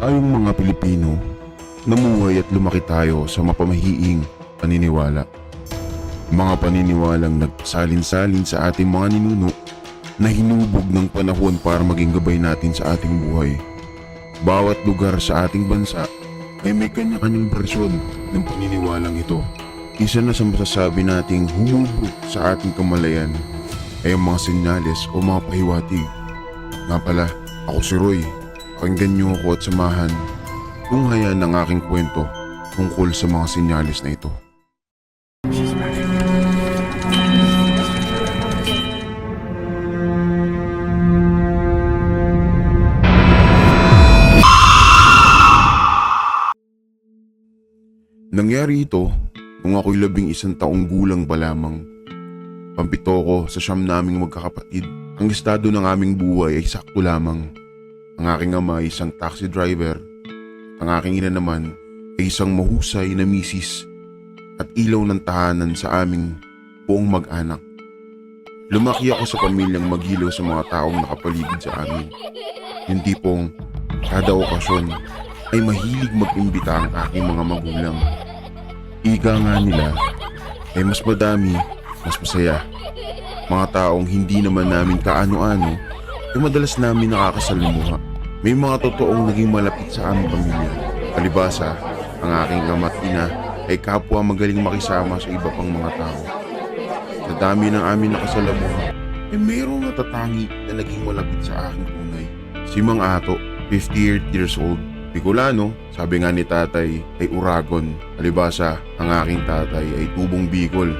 Tayong mga Pilipino, namuhay at lumaki tayo sa mapamahiing paniniwala. Mga paniniwalang nagsalin-salin sa ating mga ninuno na hinubog ng panahon para maging gabay natin sa ating buhay. Bawat lugar sa ating bansa ay may kanya-kanyang bersyon ng paniniwalang ito. Isa na sa masasabi nating humubog sa ating kamalayan ay ang mga senyales o mga pahiwatig. Nga pala, ako si Roy. Pakinggan niyo ako at samahan kung hayaan ng aking kwento tungkol sa mga senyales na ito. Nangyari ito nung ako'y 11 taong gulang pa lamang. Pampito ko sa siyam naming magkakapatid. Ang estado ng aming buhay ay sakto lamang. Ang aking ama ay isang taxi driver. Ang aking ina naman ay isang mahusay na misis at ilaw ng tahanan sa aming buong mag-anak. Lumaki ako sa pamilyang magilaw sa mga taong nakapaligid sa amin. Yung tipong kada okasyon ay mahilig mag-imbita ang aking mga magulang. Ika nga nila ay mas madami, mas masaya. Mga taong hindi naman namin kaano-ano ay madalas namin nakakasalamuha. May mga totoong naging malapit sa aming pamilya. Palibasa, ang aking ama at ina ay kapwa magaling makisama sa iba pang mga tao. Sa dami ng aming nakasalamuha ay mayroong natatangi na naging malapit sa aking tunay. Si Mang Ato, 58 years old. Bicolano, sabi nga ni tatay ay Uragon. Palibasa, ang aking tatay ay tubong Bicol.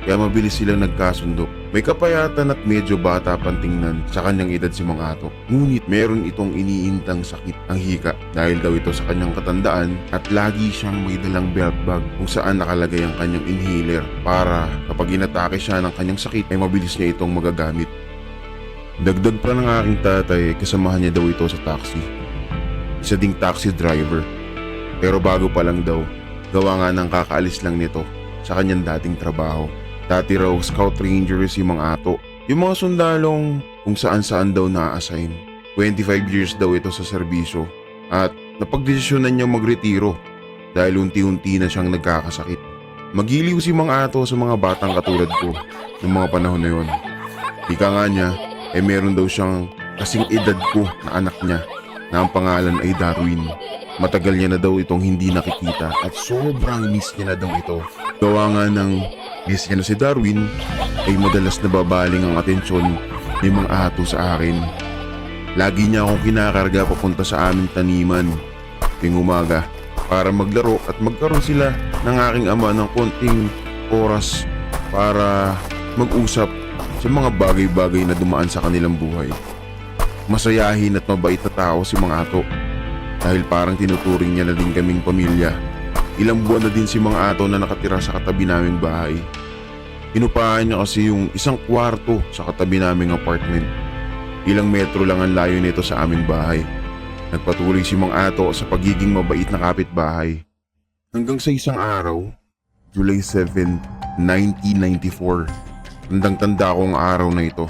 Kaya mabilis silang nagkasundo. May kapayatan at medyo bata pang tingnan sa kanyang edad si Mang Ato. Ngunit meron itong iniintang sakit ang hika dahil daw ito sa kanyang katandaan at lagi siyang may dalang belt bag kung saan nakalagay ang kanyang inhaler para kapag inatake siya ng kanyang sakit ay mabilis niya itong magagamit. Dagdag pa ng aking tatay kasamahan niya daw ito sa taxi. Isa ding taxi driver. Pero bago pa lang daw, gawa nga ng kakaalis lang nito sa kanyang dating trabaho. Dati raw scout ranger si Mang Ato. Yung mga sundalong kung saan-saan daw na-assign. 25 years daw ito sa serbisyo at napagdesisyonan niya magretiro dahil unti-unti na siyang nagkakasakit. Magiliw si Mang Ato sa mga batang katulad ko ng mga panahon na yun. Ika nga niya ay meron daw siyang kasing edad ko na anak niya na ang pangalan ay Darwin. Matagal niya na daw itong hindi nakikita at sobrang miss niya na daw ito. Gawa nga ng miss niya na si Darwin ay madalas nababaling ang atensyon ni Mang Ato sa akin. Lagi niya akong kinakarga papunta sa aming taniman tuwing umaga para maglaro at magkaroon sila ng aking ama ng konting oras para mag-usap sa mga bagay-bagay na dumaan sa kanilang buhay. Masayahin at mabait na tao si Mang Ato dahil parang tinuturing niya na din kaming pamilya. Ilang buwan na din si Mang Ato na nakatira sa katabi naming bahay. Inupahan niya kasi yung isang kwarto sa katabi naming apartment. Ilang metro lang ang layo nito sa aming bahay. Nagpatuloy si Mang Ato sa pagiging mabait na kapitbahay. Hanggang sa isang araw, July 7, 1994. Tandang-tanda ko ang araw na ito.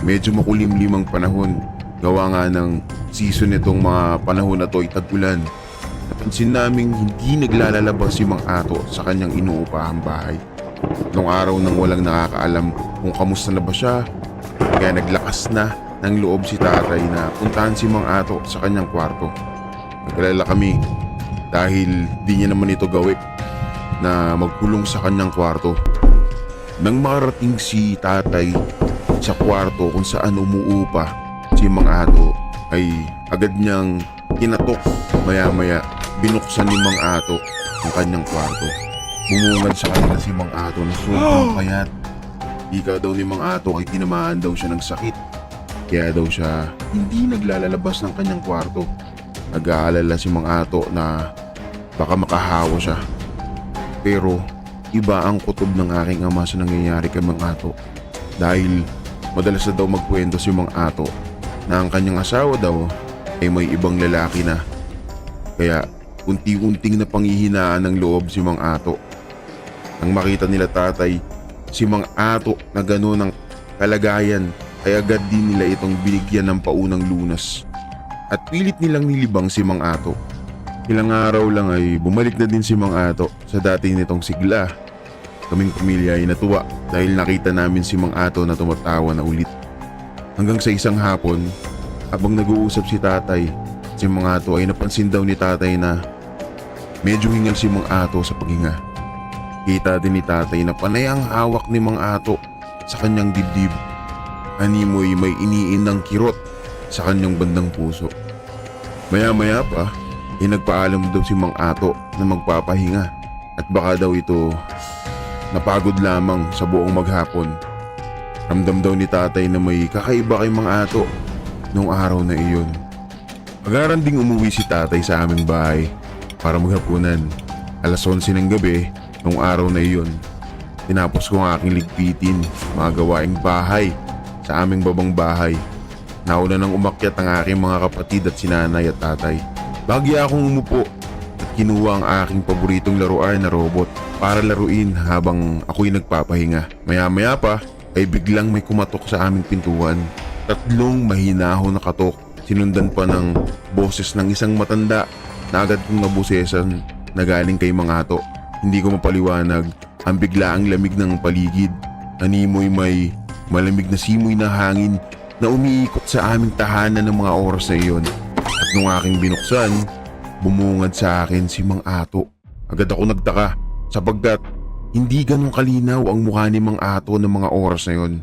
Medyo makulimlim ang panahon. Gawa nga ng season nitong mga panahon na to ay tag-ulan. Napansin naming hindi naglalalabas si Mang Ato sa kanyang inuupahang bahay. Noong araw nang walang nakakaalam kung kamusta na ba siya, kaya naglakas na ng loob si tatay na puntahan si Mang Ato sa kanyang kwarto. Nag-alala kami dahil di niya naman ito gawin na magkulong sa kanyang kwarto. Nang makarating si tatay sa kwarto kung saan umuupa si Mang Ato ay agad niyang kinatok. Maya-maya binuksan ni Mang Ato ang kanyang kwarto. Bumungad sa kanya si Mang Ato na sobrang payat. Ika daw ni Mang Ato ay tinamaan daw siya ng sakit. Kaya daw siya hindi naglalabas ng kanyang kwarto. Nag-aalala si Mang Ato na baka makahawa siya. Pero iba ang kutob ng aking ama sa nangyayari kay Mang Ato. Dahil madalas na daw magkwento si Mang Ato na ang kanyang asawa daw ay may ibang lalaki na. Kaya unti-unting napanghihinaan ng loob si Mang Ato. Nang makita nila tatay si Mang Ato na gano'n ang kalagayan ay agad din nila itong binigyan ng paunang lunas. at pilit nilang nilibang si Mang Ato. Ilang araw lang ay bumalik na din si Mang Ato sa dati nitong sigla. Kaming pamilya ay natuwa dahil nakita namin si Mang Ato na tumatawa na ulit. Hanggang sa isang hapon, habang nag-uusap si tatay, si Mang Ato ay napansin daw ni tatay na medyo hingal si Mang Ato sa paghinga. Kita din ni tatay na panay ang hawak ni Mang Ato sa kanyang dibdib. Animoy may iniin ng kirot sa kanyang bandang puso. Maya-maya pa, nagpaalam daw si Mang Ato na magpapahinga at baka daw ito napagod lamang sa buong maghapon. Ramdam daw ni tatay na may kakaiba kay Mang Ato noong araw na iyon. Agaran ding umuwi si tatay sa aming bahay para maghapunan. Alas 11 ng gabi noong araw na iyon. Tinapos ko ang aking ligpitin, mga gawaing bahay sa aming babang bahay. Nauna nang umakyat ang aking mga kapatid at sinanay at tatay. Bagya akong umupo at kinuha ang aking paboritong laruan na robot para laruin habang ako'y nagpapahinga. Maya-maya pa ay biglang may kumatok sa aming pintuan. 3 mahinahon na katok, sinundan pa ng boses ng isang matanda na agad kong nabusesan na galing kay Mang Ato. Hindi ko mapaliwanag ang biglaang lamig ng paligid. Animoy may malamig na simoy na hangin na umiikot sa aming tahanan ng mga oras na iyon. At nung aking binuksan, bumungad sa akin si Mang Ato. Agad ako nagtaka sapagkat hindi ganun kalinaw ang mukha ni Mang Ato ng mga oras na iyon.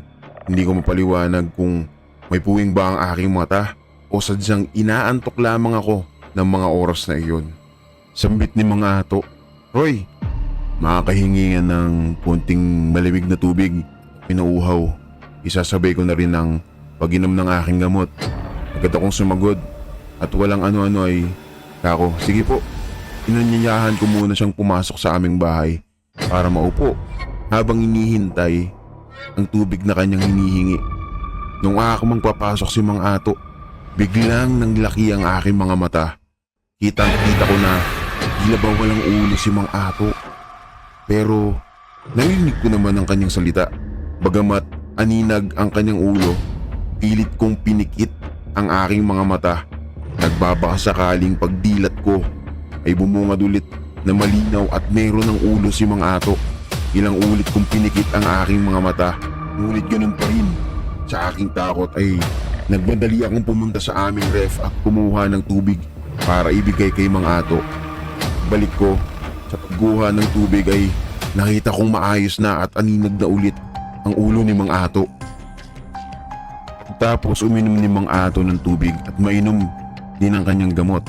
Hindi ko mapaliwanag kung may puwing ba ang aking mata o sadyang inaantok lamang ako ng mga oras na iyon. Sambit ni Mang Ato, "Roy, makakahingi nga ng konting malamig na tubig, pinauhaw. Isasabay ko na rin ang pag-inom ng aking gamot." Agad akong sumagot at walang ano-ano ay, "Kako, sige po." Inanyayahan ko muna siyang pumasok sa aming bahay para maupo habang inihintay ang tubig na kanyang hinihingi. Nung ako mang papasok si Mang Ato, biglang nanglaki ang aking mga mata. Kitang-kita ko na tila ba walang ulo si Mang Ato. Pero narinig ko naman ang kanyang salita. Bagamat aninag ang kanyang ulo, pilit kong pinikit ang aking mga mata. Nagbabaka sakaling pagdilat ko ay bumungad ulit na malinaw at meron ng ulo si Mang Ato. Ilang ulit kong pinikit ang aking mga mata, ngunit ganun pa rin. Sa aking takot ay nagmadali akong pumunta sa aming ref at kumuha ng tubig para ibigay kay Mang Ato. Balik ko, sa pagguha ng tubig ay nakita kong maayos na at aninag na ulit ang ulo ni Mang Ato. Tapos uminom ni Mang Ato ng tubig at mainom din ang kanyang gamot,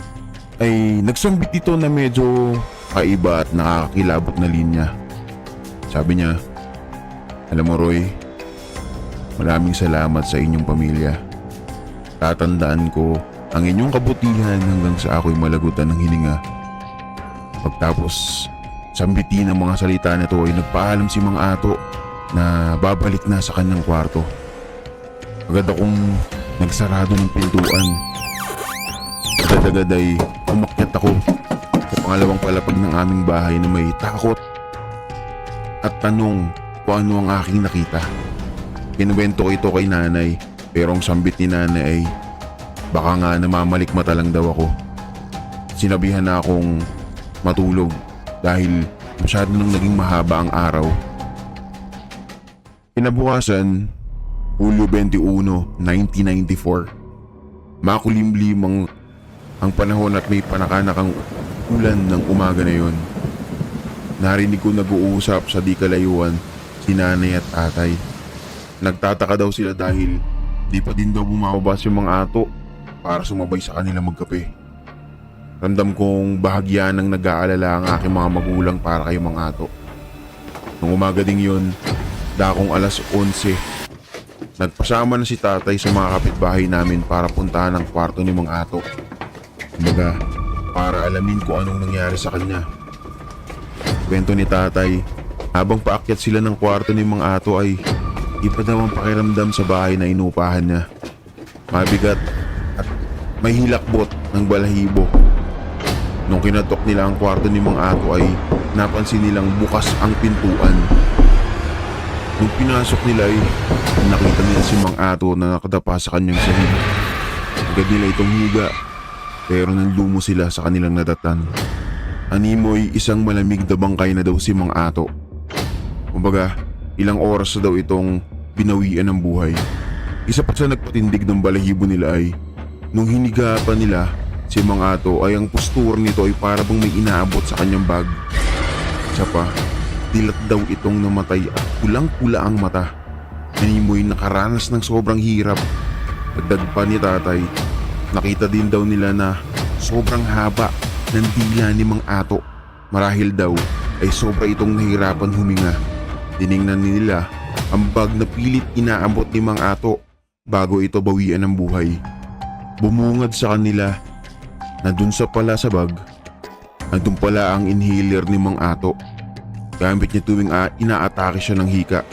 ay nagsambit ito na medyo kaiba at nakakakilabot na linya. Sabi niya, "Alam mo Roy, maraming salamat sa inyong pamilya. Tatandaan ko ang inyong kabutihan hanggang sa ako'y malagutan ng hininga." Pagtapos sambitin ang mga salita nito ay nagpaalam si Mang Ato na babalik na sa kanyang kwarto. Agad akong nagsarado ng pintuan. Agad-agad ay umakyat ako sa pangalawang palapag ng aming bahay na may takot at tanong kung ano ang aking nakita. Kinuwento ko ito kay nanay, pero ang sambit ni nanay ay baka nga namamalikmata lang daw ako. Sinabihan na akong matulog dahil masyado nang naging mahaba ang araw. Kinabukasan, Hulyo 21, 1994. Makulimlim ang panahon at may panakanakang ulan ng umaga na yon. Narinig ko nag-uusap sa di kalayuan si nanay at tatay. Nagtataka daw sila dahil di pa din daw bumababa si Mang Ato para sumabay sa kanila magkape. Ramdam kong bahagya ng nag-aalala ang aking mga magulang para kay Mang Ato. Nung umaga ding yun, dakong alas 11, nagpasama na si tatay sa mga kapitbahay namin para puntahan ang kwarto ni Mang Ato. Kumbaga, para alamin kung anong nangyari sa kanya. Kwento ni tatay, habang paakyat sila ng kwarto ni Mang Ato ay iba daw ang pakiramdam sa bahay na inuupahan niya. Mabigat at may hilakbot ng balahibo. Nung kinatok nila ang kwarto ni Mang Ato ay napansin nilang bukas ang pintuan. Nung pinasok nila ay nakita nila si Mang Ato na nakadapa sa kanyang sahig. Agad nila itong higa pero nanlumo sila sa kanilang nadatan. Animoy isang malamig na bangkay na daw si Mang Ato. Kumbaga, ilang oras na daw itong binawian ng buhay. Isa pa sa nagpatindig ng balahibo nila ay nung hinigapan nila si Mang Ato ay ang postura nito ay para bang may inaabot sa kanyang bag. Isa pa, dilat daw itong namatay at kulang-kula ang mata. Animoy nakaranas ng sobrang hirap. Dagdag pa ni tatay, nakita din daw nila na sobrang haba ng dila ni Mang Ato. Marahil daw ay sobra itong nahirapan huminga. Tiningnan nila ang bag na pilit inaabot ni Mang Ato bago ito bawian ng buhay. Bumungad sa kanila na dun sa pala sa bag, andun pala ang inhaler ni Mang Ato. Gamit niya tuwing inaatake siya ng hika.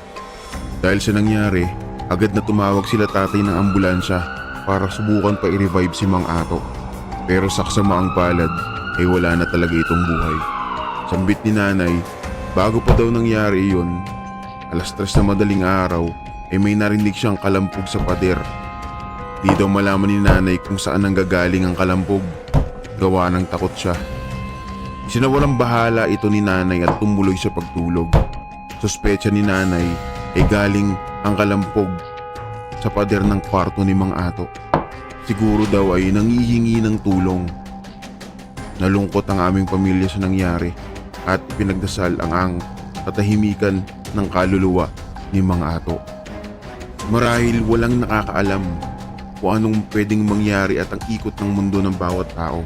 Dahil sa nangyari, agad na tumawag sila tatay ng ambulansya para subukan pa i-revive si Mang Ato. Pero sa kasamaang palad ay wala na talaga itong buhay. Sambit ni nanay, bago pa daw nangyari iyon, alas 3 na madaling araw ay may narinig siyang kalampog sa pader. Di daw malaman ni nanay kung saan nanggagaling ang kalampog. Gawa ng takot siya. Isinawalang bahala ito ni nanay at tumuloy sa pagtulog. Suspecha ni nanay ay galing ang kalampog sa pader ng kwarto ni Mang Ato. Siguro daw ay nangihingi ng tulong. Nalungkot ang aming pamilya sa nangyari at pinagdasal ang katahimikan ng kaluluwa ni Mang Ato. Marahil walang nakakaalam kung anong pwedeng mangyari at ang ikot ng mundo ng bawat tao.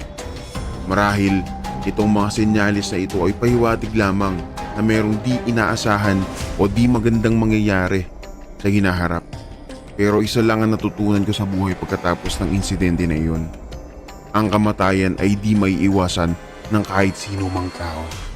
Marahil itong mga senyalis na ito ay pahiwatig lamang na merong di inaasahan o di magandang mangyayari sa hinaharap. Pero isa lang ang natutunan ko sa buhay pagkatapos ng insidente na iyon. Ang kamatayan ay di may iwasan ng kahit sino mang tao.